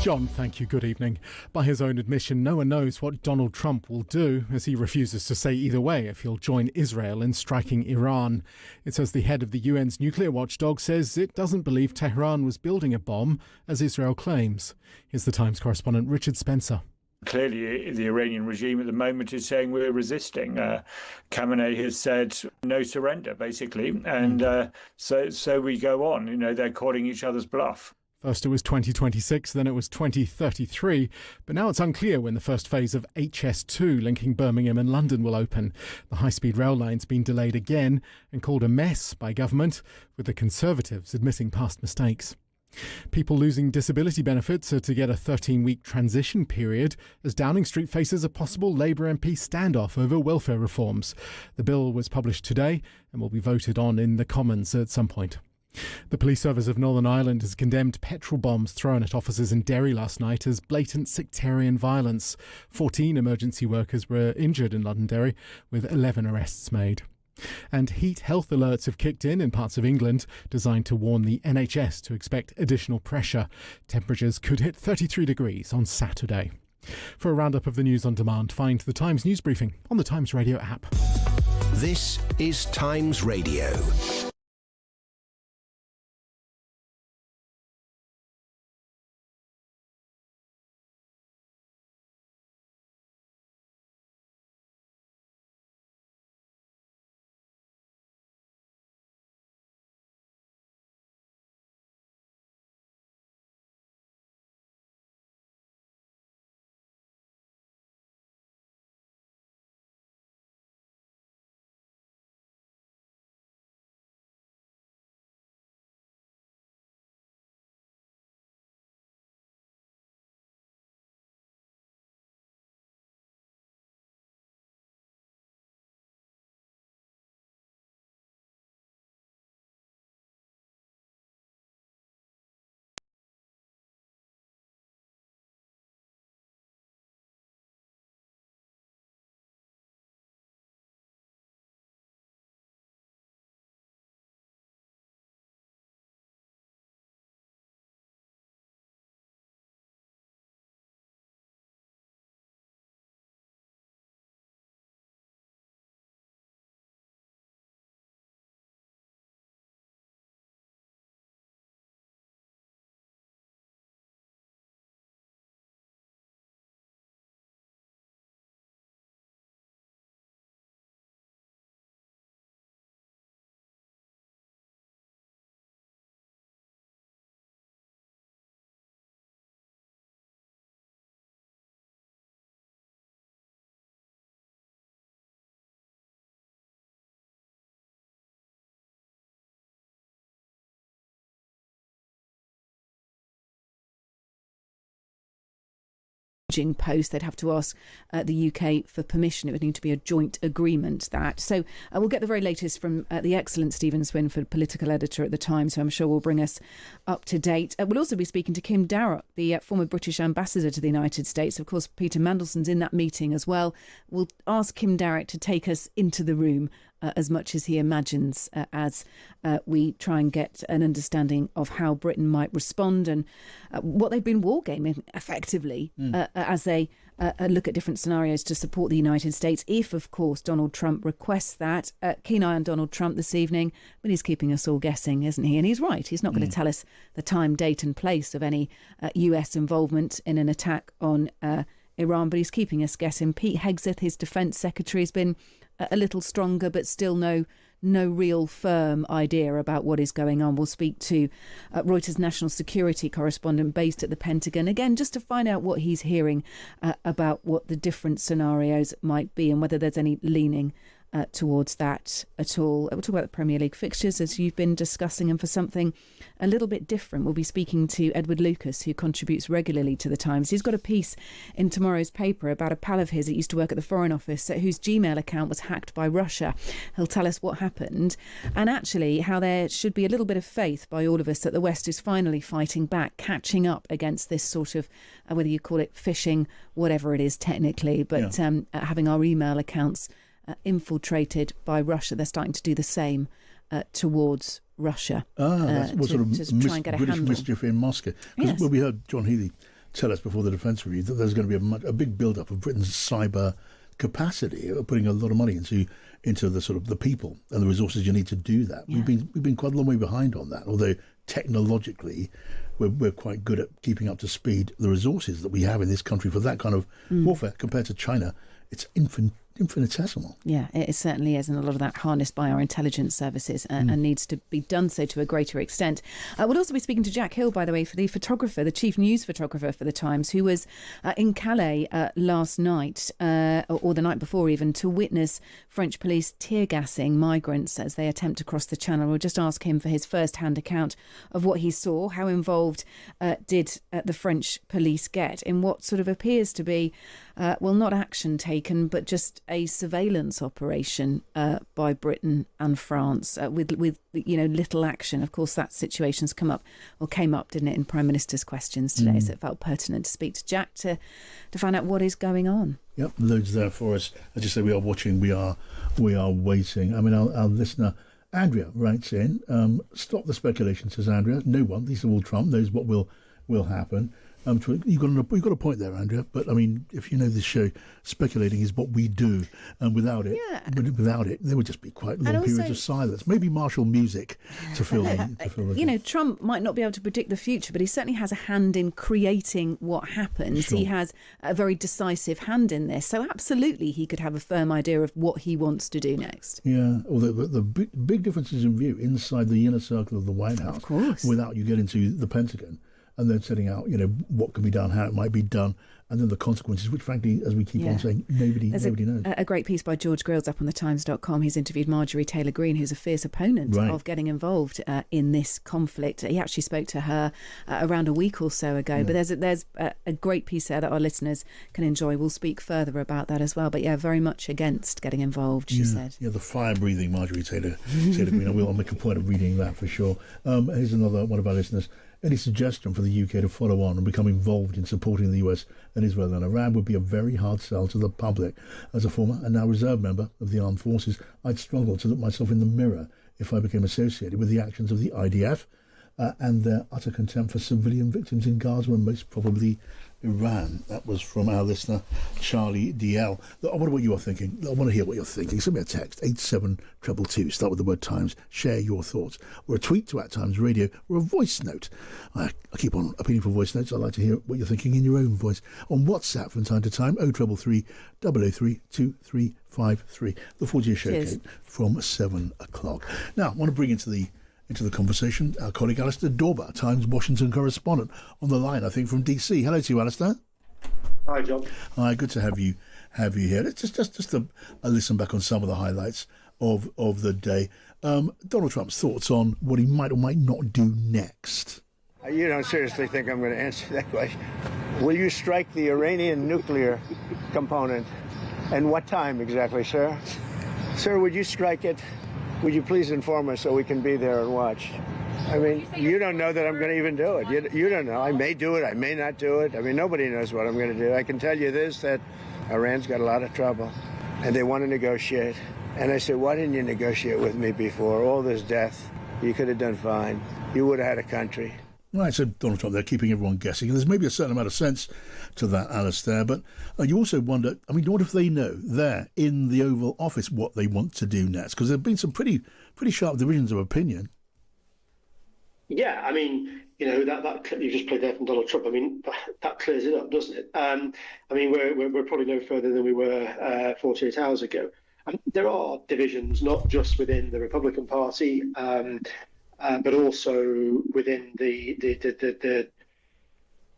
John, thank you. Good evening. By his own admission, no one knows what Donald Trump will do, as he refuses to say either way if he'll join Israel in striking Iran. It says the head of the UN's nuclear watchdog says it doesn't believe Tehran was building a bomb, as Israel claims. Here's the Times correspondent Richard Spencer. Clearly, the Iranian regime at the moment is saying we're resisting. Khamenei has said no surrender, basically. And so we go on. They're calling each other's bluff. First it was 2026, then it was 2033, but now it's unclear when the first phase of HS2 linking Birmingham and London will open. The high-speed rail line's been delayed again and called a mess by government, with the Conservatives admitting past mistakes. People losing disability benefits are to get a 13-week transition period as Downing Street faces a possible Labour MP standoff over welfare reforms. The bill was published today and will be voted on in the Commons at some point. The police service of Northern Ireland has condemned petrol bombs thrown at officers in Derry last night as blatant sectarian violence. 14 emergency workers were injured in Londonderry, with 11 arrests made. And heat health alerts have kicked in parts of England, designed to warn the NHS to expect additional pressure. Temperatures could hit 33 degrees on Saturday. For a roundup of the news on demand, find the Times news briefing on the Times Radio app. This is Times Radio. Post, they'd have to ask the UK for permission. It would need to be a joint agreement, that. So we'll get the very latest from the excellent Stephen Swinford, political editor at the Times, who I'm sure will bring us up to date. We'll also be speaking to Kim Darroch, the former British ambassador to the United States. Of course, Peter Mandelson's in that meeting as well. We'll ask Kim Darroch to take us into the room as much as he imagines as we try and get an understanding of how Britain might respond and what they've been wargaming effectively as they look at different scenarios to support the United States, if, of course, Donald Trump requests that. Keen eye on Donald Trump this evening, but he's keeping us all guessing, isn't he? And he's right. He's not going to tell us the time, date and place of any US involvement in an attack on Iran, but he's keeping us guessing. Pete Hegseth, his defence secretary, has been a little stronger, but still no real firm idea about what is going on. We'll speak to Reuters national security correspondent based at the Pentagon, again, just to find out what he's hearing about what the different scenarios might be and whether there's any leaning towards that at all. We'll talk about the Premier League fixtures, as you've been discussing, and for something a little bit different, we'll be speaking to Edward Lucas, who contributes regularly to the Times. He's got a piece in tomorrow's paper about a pal of his that used to work at the Foreign Office whose Gmail account was hacked by Russia. He'll tell us what happened and actually how there should be a little bit of faith by all of us that the West is finally fighting back, catching up against this sort of, whether you call it phishing, whatever it is technically, but having our email accounts infiltrated by Russia. They're starting to do the same towards Russia. That's what sort of to try and get a British handle. mischief in Moscow. Yes. Well, we heard John Healy tell us before the defence review that there's going to be a big build-up of Britain's cyber capacity, putting a lot of money into the sort of the people and the resources you need to do that. Yeah. We've been quite a long way behind on that, although technologically we're quite good at keeping up to speed. The resources that we have in this country for that kind of warfare compared to China, it's infinitesimal. Yeah, it certainly is, and a lot of that harnessed by our intelligence services and needs to be done so to a greater extent. We'll also be speaking to Jack Hill, by the way, for the photographer, the chief news photographer for The Times, who was in Calais last night, or the night before even, to witness French police tear-gassing migrants as they attempt to cross the channel. We'll just ask him for his first-hand account of what he saw. How involved did the French police get in what sort of appears to be, not action taken, but just a surveillance operation by Britain and France with little action. Of course, that situation's came up, didn't it, in Prime Minister's questions today? So it felt pertinent to speak to Jack to find out what is going on. Yep, loads there for us. As you say, we are watching, we are waiting. I mean, our listener Andrea writes in, stop the speculation, says Andrea. No one, least of all Trump, knows what will happen. You've got a point there, Andrea. But I mean, if you know this show, speculating is what we do, and without it, there would just be quite long periods of silence. Maybe martial music to fill in. Trump might not be able to predict the future, but he certainly has a hand in creating what happens. Sure. He has a very decisive hand in this. So absolutely, he could have a firm idea of what he wants to do next. Yeah, although the big differences in view inside the inner circle of the White House, of course, without you get into the Pentagon. And then setting out, what can be done, how it might be done, and then the consequences, which frankly, as we keep on saying, nobody knows. A great piece by George Grills up on thetimes.com. He's interviewed Marjorie Taylor Greene, who's a fierce opponent of getting involved in this conflict. He actually spoke to her around a week or so ago. Yeah. But there's a great piece there that our listeners can enjoy. We'll speak further about that as well. But yeah, very much against getting involved, she said. Yeah, the fire-breathing Marjorie Taylor Greene. I'll make a point of reading that for sure. Here's another one of our listeners. Any suggestion for the UK to follow on and become involved in supporting the US and Israel and Iran would be a very hard sell to the public. As a former and now reserve member of the armed forces, I'd struggle to look myself in the mirror if I became associated with the actions of the IDF and their utter contempt for civilian victims in Gaza and most probably Iran. That was from our listener, Charlie DL. I wonder what you are thinking. I want to hear what you're thinking. Send me a text, 87222. Start with the word Times. Share your thoughts. Or a tweet to @Times Radio or a voice note. I keep on appealing for voice notes. I'd like to hear what you're thinking in your own voice. On WhatsApp from time to time, 0333 003 2353. The 40 show, Kate, from 7 o'clock. Now, I want to bring into the conversation our colleague Alistair Dorber, Times Washington correspondent, on the line, I think, from DC. Hello to you, Alistair. Hi, John. Hi, good to have you here. Let's just a listen back on some of the highlights of the day. Donald Trump's thoughts on what he might or might not do next. You don't seriously think I'm going to answer that question? Will you strike the Iranian nuclear component? And what time exactly, sir? Sir, would you strike it? Would you please inform us so we can be there and watch? I mean, you don't know that I'm going to even do it. You don't know. I may do it. I may not do it. I mean, nobody knows what I'm going to do. I can tell you this, that Iran's got a lot of trouble, and they want to negotiate. And I said, why didn't you negotiate with me before? All this death, you could have done fine. You would have had a country. Right, so Donald Trump, they're keeping everyone guessing. And there's maybe a certain amount of sense to that, Alistair. But you also wonder, I mean, what if they know there in the Oval Office what they want to do next? Because there have been some pretty sharp divisions of opinion. Yeah, I mean, that clip you just played there from Donald Trump, I mean, that clears it up, doesn't it? I mean, we're probably no further than we were 48 hours ago. There are divisions, not just within the Republican Party, but also within the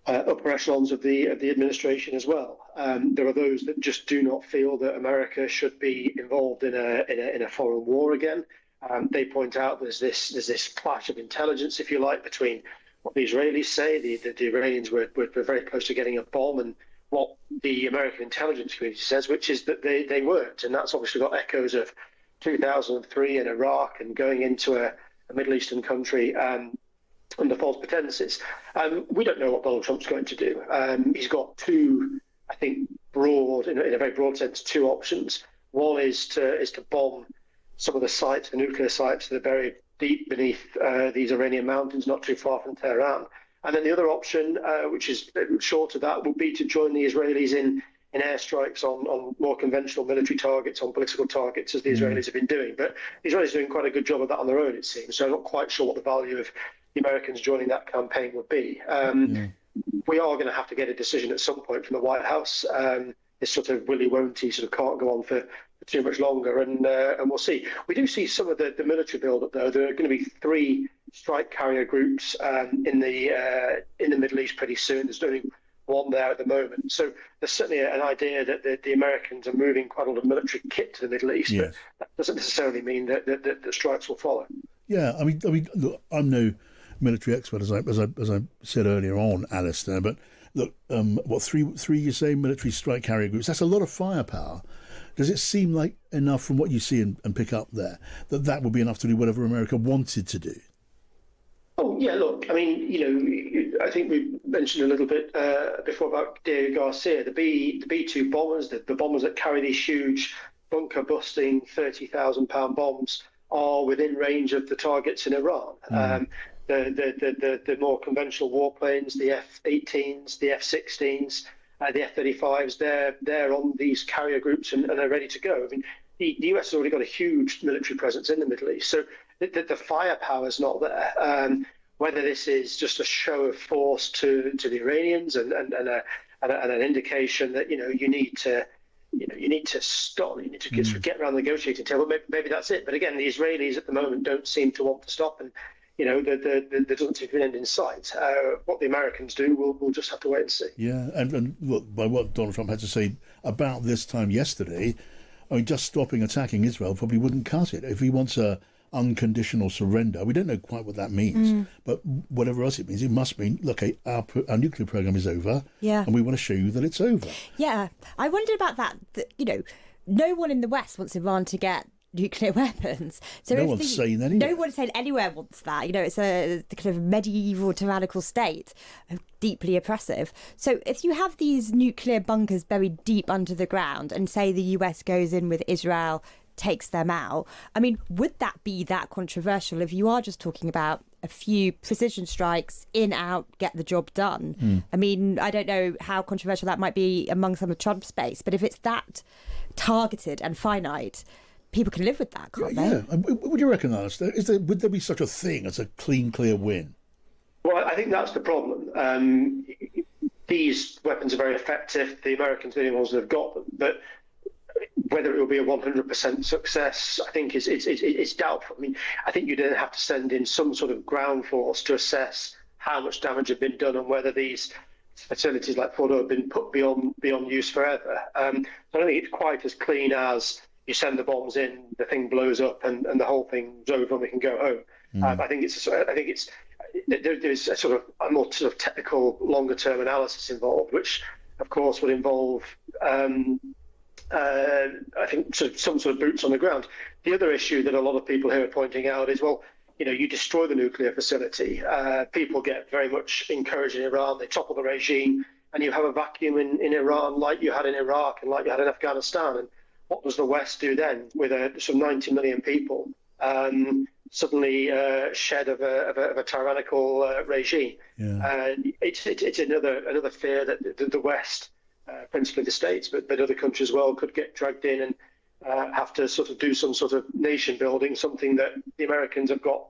upper echelons of the administration as well. There are those that just do not feel that America should be involved in a foreign war again. They point out there's this clash of intelligence, if you like, between what the Israelis say, the Iranians were very close to getting a bomb, and what the American intelligence community says, which is that they weren't. And that's obviously got echoes of 2003 in Iraq and going into a Middle Eastern country under false pretenses. We don't know what Donald Trump's going to do. He's got two, I think, in a very broad sense, two options. One is to bomb some of the nuclear sites that are buried deep beneath these Iranian mountains, not too far from Tehran. And then the other option, which is short of that, would be to join the Israelis in airstrikes on more conventional military targets, on political targets, as the Israelis have been doing. But the Israelis are doing quite a good job of that on their own, it seems. So I'm not quite sure what the value of the Americans joining that campaign would be. We are going to have to get a decision at some point from the White House. This sort of willy-won't-y sort of can't go on for too much longer, and we'll see. We do see some of the military build-up, though. There are going to be 3 strike carrier groups in the Middle East pretty soon. There's only one there at the moment. So there's certainly an idea that the Americans are moving quite a lot of military kit to the Middle East, but that doesn't necessarily mean that strikes will follow. Yeah, I mean, look, I'm no military expert, as I said earlier on, Alistair, but look, what, three you say military strike carrier groups? That's a lot of firepower. Does it seem like enough from what you see and pick up there that would be enough to do whatever America wanted to do? Oh, yeah, look, I mean, I think we mentioned a little bit before about Diego Garcia, the B-2 bombers, the bombers that carry these huge bunker-busting 30,000-pound bombs are within range of the targets in Iran. The more conventional warplanes, the F-18s, the F-16s, the F-35s, they're on these carrier groups and are ready to go. I mean, the US has already got a huge military presence in the Middle East, so the firepower's not there. Whether this is just a show of force to the Iranians and an indication that you need to stop, you need to get around the negotiating table. Maybe that's it. But again, the Israelis at the moment don't seem to want to stop, and there doesn't seem to be an end in sight. What the Americans do, we'll just have to wait and see. Yeah, and look, by what Donald Trump had to say about this time yesterday, I mean, just stopping attacking Israel probably wouldn't cut it. If he wants a unconditional surrender, we don't know quite what that means, but whatever else it means, it must mean, look, our nuclear program is over, and we want to show you that it's over. Yeah, I wondered about that. No one in the West wants Iran to get nuclear weapons. So no one's saying anywhere. No one saying anywhere wants that. It's a kind of medieval tyrannical state, deeply oppressive. So if you have these nuclear bunkers buried deep under the ground and say the US goes in with Israel, takes them out, I mean, would that be that controversial if you are just talking about a few precision strikes, in, out, get the job done? I mean, I don't know how controversial that might be among some of Trump's base, but if it's that targeted and finite, people can live with that, can't they? Yeah. Would you reckon, Alistair, would there be such a thing as a clean, clear win? Well, I think that's the problem. These weapons are very effective. The Americans are the only ones that have got them. But whether it will be a 100% success, I think it's doubtful. I mean, I think you'd then have to send in some sort of ground force to assess how much damage had been done and whether these facilities like Fordo have been put beyond use forever. So I don't think it's quite as clean as you send the bombs in, the thing blows up, and the whole thing's over, and we can go home. I think there's a sort of a more sort of technical, longer term analysis involved, which of course would involve I think some sort of boots on the ground. The other issue that a lot of people here are pointing out is, well, you destroy the nuclear facility. People get very much encouraged in Iran. They topple the regime, and you have a vacuum in Iran like you had in Iraq and like you had in Afghanistan. And what does the West do then with some 90 million people suddenly shed of a tyrannical regime? Yeah. It's another fear that the West, principally the States, but other countries as well, could get dragged in and have to sort of do some sort of nation building, something that the Americans have got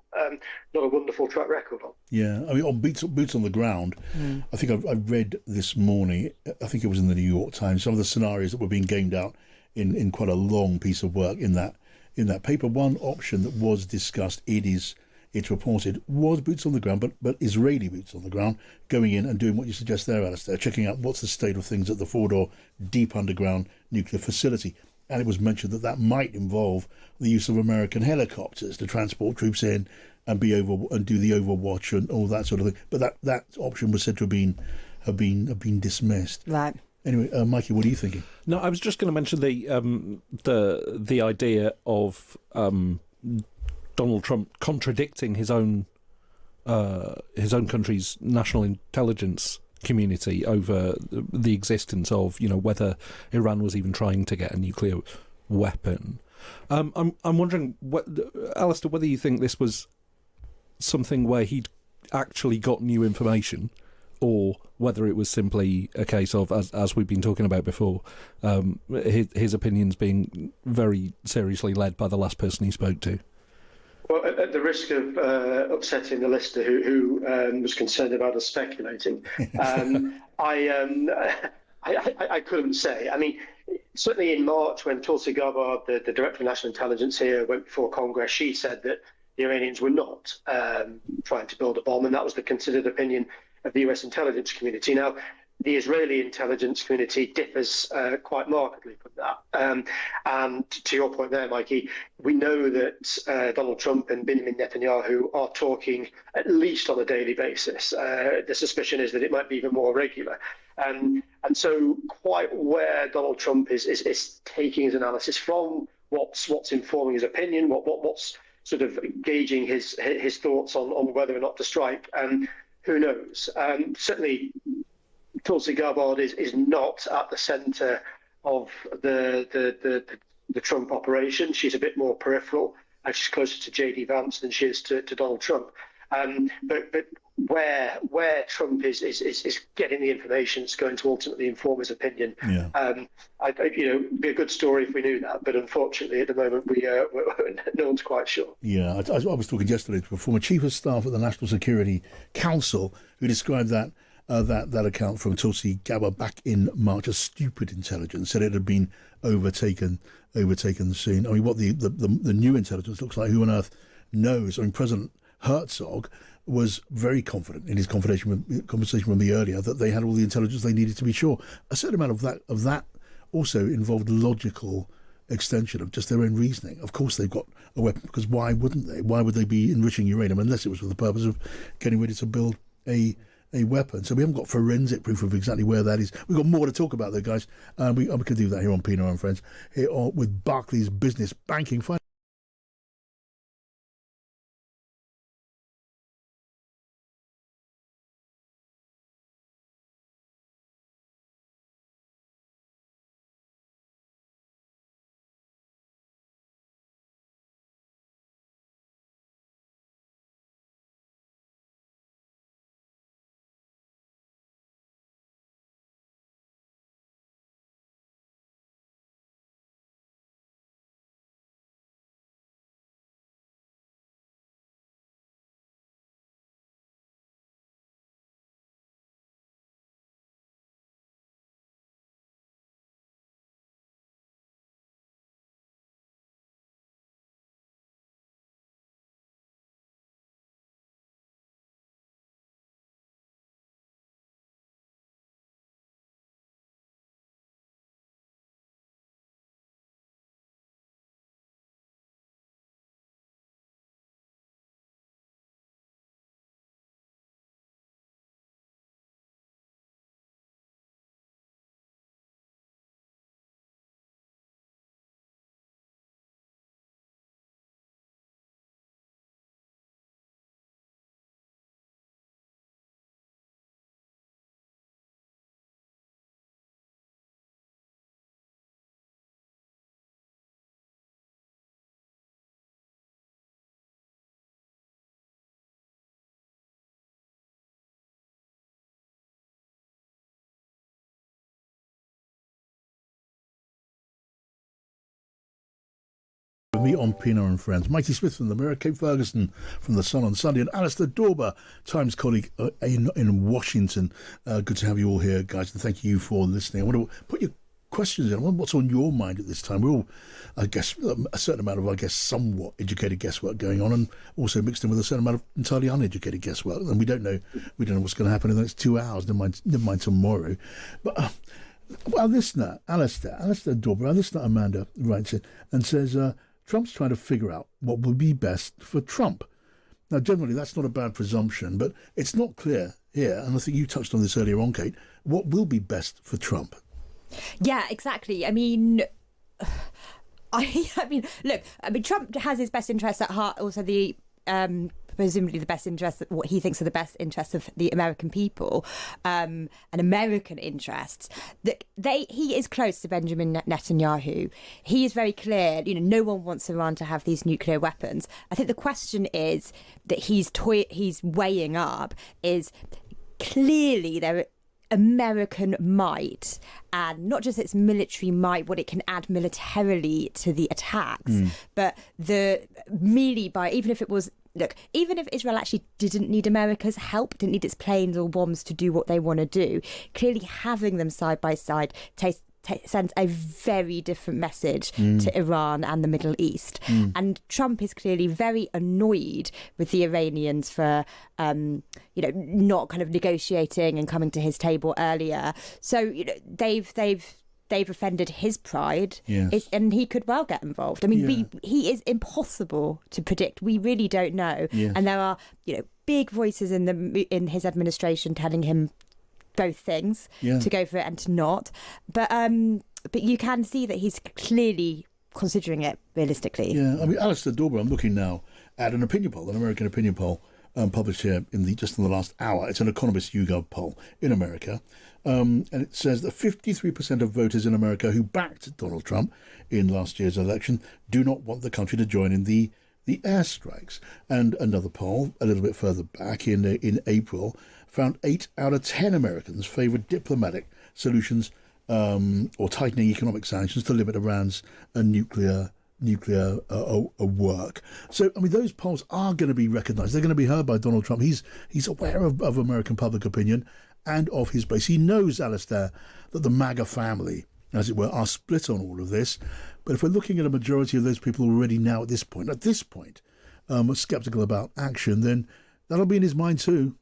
not a wonderful track record on. Yeah, I mean, on boots on the ground, I think I read this morning, I think it was in the New York Times, some of the scenarios that were being gamed out in quite a long piece of work in that paper. One option that was discussed, it's reported, was boots on the ground, but Israeli boots on the ground, going in and doing what you suggest there, Alistair, checking out what's the state of things at the Fordo deep underground nuclear facility. And it was mentioned that might involve the use of American helicopters to transport troops in and do the overwatch and all that sort of thing. But that option was said to have been dismissed. Right. Anyway, Mikey, what are you thinking? No, I was just going to mention the idea of Donald Trump contradicting his own country's national intelligence community over the existence of, whether Iran was even trying to get a nuclear weapon. I'm wondering, Alistair, whether you think this was something where he'd actually got new information, or whether it was simply a case of, as we've been talking about before, his opinions being very seriously led by the last person he spoke to. Well, at the risk of upsetting the listener who was concerned about us speculating, I couldn't say. I mean, certainly in March, when Tulsi Gabbard, the Director of National Intelligence here, went before Congress, she said that the Iranians were not trying to build a bomb, and that was the considered opinion of the US intelligence community. Now, the Israeli intelligence community differs quite markedly from that. And to your point there, Mikey, we know that Donald Trump and Benjamin Netanyahu are talking at least on a daily basis. The suspicion is that it might be even more regular. And so quite where Donald Trump is taking his analysis from, what's informing his opinion, what's sort of gauging his thoughts on whether or not to strike, who knows? Certainly, Tulsi Gabbard is not at the centre of the Trump operation. She's a bit more peripheral, and she's closer to J.D. Vance than she is to Donald Trump. But where Trump is getting the information that's going to ultimately inform his opinion, it'd be a good story if we knew that. But unfortunately, at the moment, no one's quite sure. Yeah, I was talking yesterday to a former chief of staff at the National Security Council who described that account from Tulsi Gabbard back in March as stupid intelligence, said it had been overtaken soon. I mean, what the new intelligence looks like, who on earth knows? I mean, President Herzog was very confident in his conversation with me earlier that they had all the intelligence they needed to be sure. A certain amount of that also involved logical extension of just their own reasoning. Of course they've got a weapon, because why wouldn't they? Why would they be enriching uranium unless it was for the purpose of getting ready to build a weapon? So we haven't got forensic proof of exactly where that is. We've got more to talk about though, guys. We can do that here on Pienaar and Friends, here with Barclays Business Banking. With me on Pienaar and Friends, Mikey Smith from the Mirror, Kate Ferguson from the Sun on Sunday, and Alistair Dorber, Times colleague in Washington. Good to have you all here, guys, and thank you for listening. I want to put your questions in. I wonder what's on your mind at this time. We're all, I guess, a certain amount of, somewhat educated guesswork going on, and also mixed in with a certain amount of entirely uneducated guesswork. And we don't know what's going to happen in the next 2 hours. Never mind tomorrow. But our listener, Alistair Dorber, our listener Amanda writes it and says, Trump's trying to figure out what will be best for Trump. Now, generally, that's not a bad presumption, but it's not clear here, and I think you touched on this earlier on, Kate, what will be best for Trump. Yeah, exactly. I mean, look, Trump has his best interests at heart, also the presumably the best interests, what he thinks are the best interests of the American people, and American interests. That he is close to Benjamin Netanyahu. He is very clear. No one wants Iran to have these nuclear weapons. I think the question is that he's weighing up is clearly there. American might, and not just its military might, what it can add militarily to the attacks, but even if Israel actually didn't need America's help, didn't need its planes or bombs to do what they want to do, clearly having them side by side sends a very different message to Iran and the Middle East. And Trump is clearly very annoyed with the Iranians for, not kind of negotiating and coming to his table earlier. So they've offended his pride, and he could well get involved. I mean, he is impossible to predict. We really don't know, and there are big voices in his administration telling him both things, to go for it and to not, but you can see that he's clearly considering it realistically. I mean, Alistair Dorber, I'm looking now at an opinion poll, an American opinion poll published here just in the last hour. It's an Economist YouGov poll in America, and it says that 53% of voters in America who backed Donald Trump in last year's election do not want the country to join in the airstrikes. And another poll a little bit further back in April found 8 out of 10 Americans favoured diplomatic solutions or tightening economic sanctions to limit Iran's nuclear work. So, I mean, those polls are going to be recognised. They're going to be heard by Donald Trump. He's aware of American public opinion and of his base. He knows, Alistair, that the MAGA family, as it were, are split on all of this. But if we're looking at a majority of those people already now at this point, are sceptical about action, then that'll be in his mind too.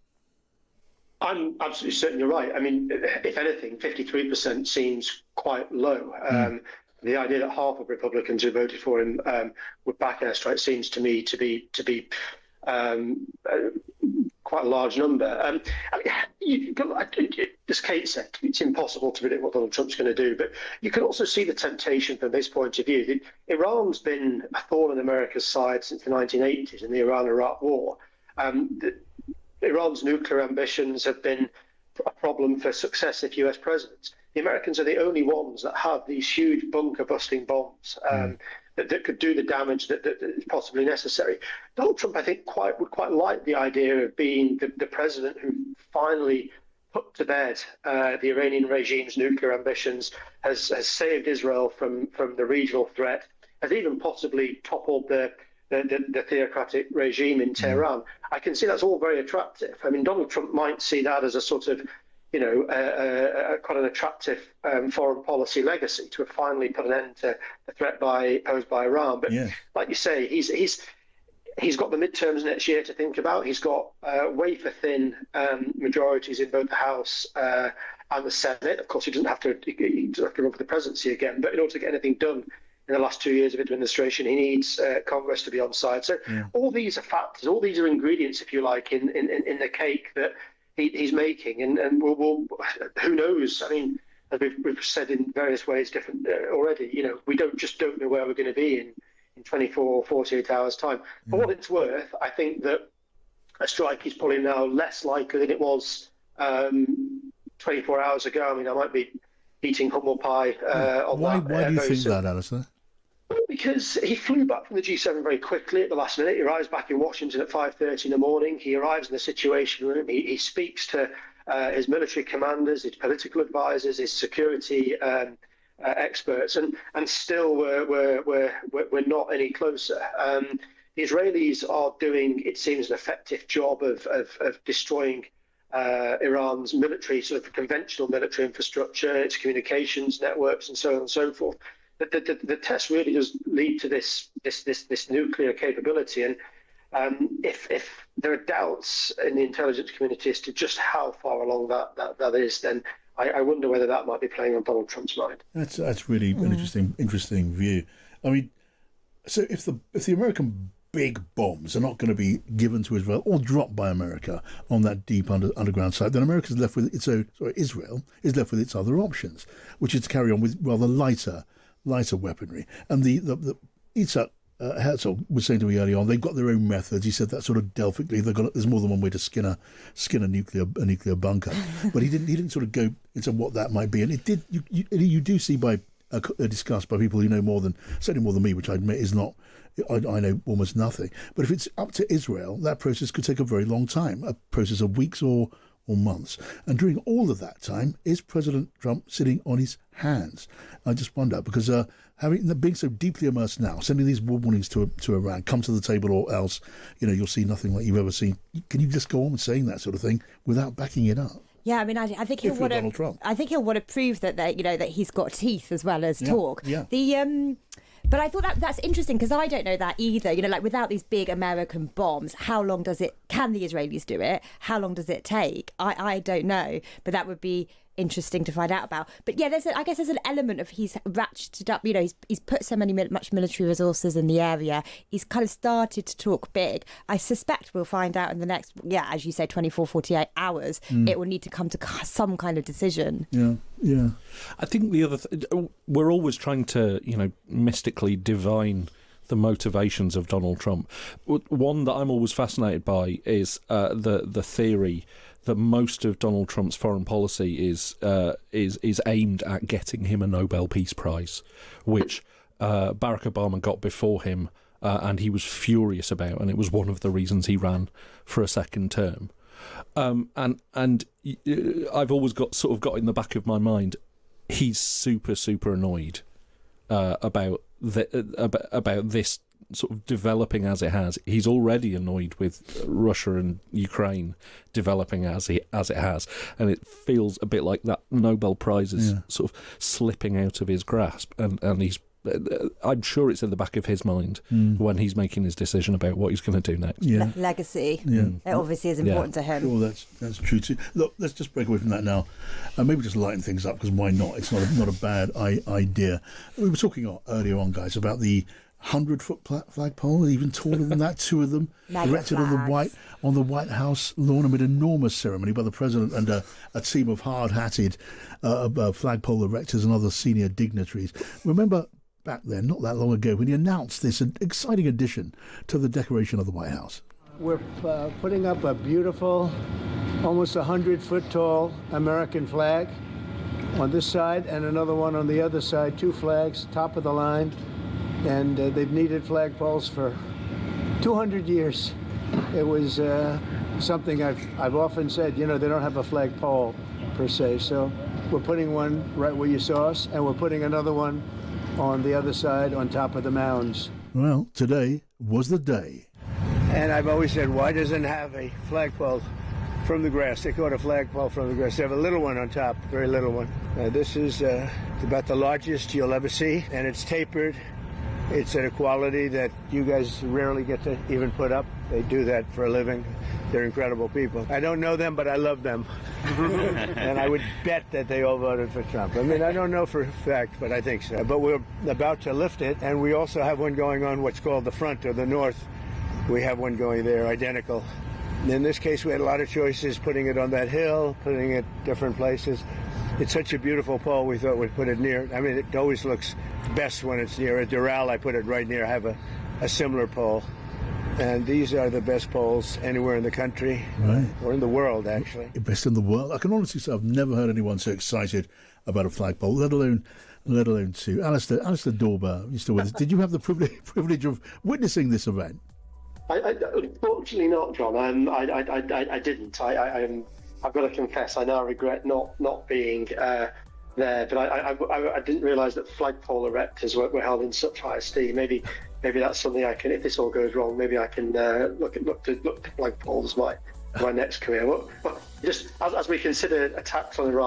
I'm absolutely certain you're right. I mean, if anything, 53% seems quite low. The idea that half of Republicans who voted for him would back airstrikes seems to me to be quite a large number. As Kate said, it's impossible to predict what Donald Trump's going to do, but you can also see the temptation from this point of view. Iran's been a thorn in America's side since the 1980s in the Iran-Iraq war. Iran's nuclear ambitions have been a problem for successive US presidents. The Americans are the only ones that have these huge bunker-busting bombs that could do the damage that is possibly necessary. Donald Trump, I think, would quite like the idea of being the president who finally put to bed the Iranian regime's nuclear ambitions, has saved Israel from the regional threat, has even possibly toppled the theocratic regime in Tehran. I can see that's all very attractive. I mean, Donald Trump might see that as a sort of, quite an attractive foreign policy legacy to have finally put an end to the threat posed by Iran. But like you say, he's got the midterms next year to think about. He's got wafer thin majorities in both the House and the Senate. Of course, he doesn't have to run for the presidency again. But in order to get anything done in the last 2 years of administration, he needs Congress to be on side. So all these are factors, all these are ingredients, if you like, in the cake that he's making. And we'll who knows? I mean, as we've said in various ways different already, we don't know where we're going to be in 24 or 48 hours' time. For what it's worth, I think that a strike is probably now less likely than it was 24 hours ago. I mean, I might be eating humble pie on Why that. do you think that, Alistair? Because he flew back from the G7 very quickly at the last minute. He arrives back in Washington at 5:30 in the morning. He arrives in the Situation Room. He speaks to his military commanders, his political advisors, his security experts, and still we're not any closer. The Israelis are doing, it seems, an effective job of destroying Iran's military, sort of conventional military infrastructure, its communications networks, and so on and so forth. The test really does lead to this nuclear capability, and if there are doubts in the intelligence community as to just how far along that is, then I wonder whether that might be playing on Donald Trump's mind. That's really an interesting view. I mean, so if the American big bombs are not going to be given to Israel or dropped by America on that deep underground site, then America's left with Israel is left with its other options, which is to carry on with rather lighter weaponry. And the Herzog was saying to me earlier on, they've got their own methods. He said that sort of Delphically, there's more than one way to skin a nuclear bunker. But he didn't sort of go into what that might be. And it did. You do see by discussed by people who know certainly more than me, which I admit is not. I know almost nothing. But if it's up to Israel, that process could take a very long time, a process of weeks or months. And during all of that time, is President Trump sitting on his hands? I just wonder, because being so deeply immersed now, sending these war warnings to Iran, come to the table or else, you'll see nothing like you've ever seen. Can you just go on saying that sort of thing without backing it up? Yeah, I mean, I think he'll want to. I think he'll want to prove that that he's got teeth as well as talk. Yeah. But I thought that's interesting because I don't know that either. Like without these big American bombs, how long can the Israelis do it? How long does it take? I don't know, but that would be interesting to find out about. But yeah, I guess there's an element of he's ratcheted up. He's put so much military resources in the area. He's kind of started to talk big. I suspect we'll find out in the next, as you say, 24, 48 hours. It will need to come to some kind of decision. Yeah. I think the other we're always trying to, mystically divine the motivations of Donald Trump. One that I'm always fascinated by is the theory that most of Donald Trump's foreign policy is aimed at getting him a Nobel Peace Prize, which Barack Obama got before him, and he was furious about, and it was one of the reasons he ran for a second term. And I've always got in the back of my mind, he's super, super annoyed about this sort of developing as it has. He's already annoyed with Russia and Ukraine developing as it has, and it feels a bit like that Nobel Prize is sort of slipping out of his grasp, and he's. I'm sure it's in the back of his mind when he's making his decision about what he's going to do next. Legacy. It obviously is important to him. Sure, that's true too. Look, let's just break away from that now, and maybe just lighten things up, because why not? It's not a bad idea. We were talking earlier on, guys, about the 100-foot flagpole, even taller than that. Two of them erected on the White House lawn amid enormous ceremony by the president and a team of hard-hatted flagpole erectors and other senior dignitaries. Remember back then, not that long ago, when he announced this exciting addition to the decoration of the White House. We're putting up a beautiful, almost 100-foot tall American flag on this side and another one on the other side, two flags, top of the line. And they've needed flagpoles for 200 years. It was something I've often said, they don't have a flagpole per se. So we're putting one right where you saw us, and we're putting another one on the other side on top of the mounds. Well, today was the day. And I've always said, why doesn't it have a flagpole from the grass? They call it a flagpole from the grass. They have a little one on top, very little one. This is about the largest you'll ever see, and it's tapered. It's at a quality that you guys rarely get to even put up. They do that for a living. They're incredible people. I don't know them, but I love them. And I would bet that they all voted for Trump. I mean, I don't know for a fact, but I think so. But we're about to lift it, and we also have one going on what's called the front or the north. We have one going there, identical. In this case, we had a lot of choices, putting it on that hill, putting it different places. It's such a beautiful pole, we thought we'd put it near. I mean, it always looks best when it's near. At Doral, I put it right near. I have a similar pole. And these are the best poles anywhere in the country, or in the world, actually. Best in the world. I can honestly say I've never heard anyone so excited about a flagpole, let alone two. Alistair Dorber, you're still with us. Did you have the privilege of witnessing this event? Unfortunately not, John. I didn't. I've got to confess, I now regret not being there. But I didn't realise that flagpole erectors were held in such high esteem. Maybe that's something I can, if this all goes wrong, maybe I can look to flagpoles my next career. Well, just as we consider attacks on Iran.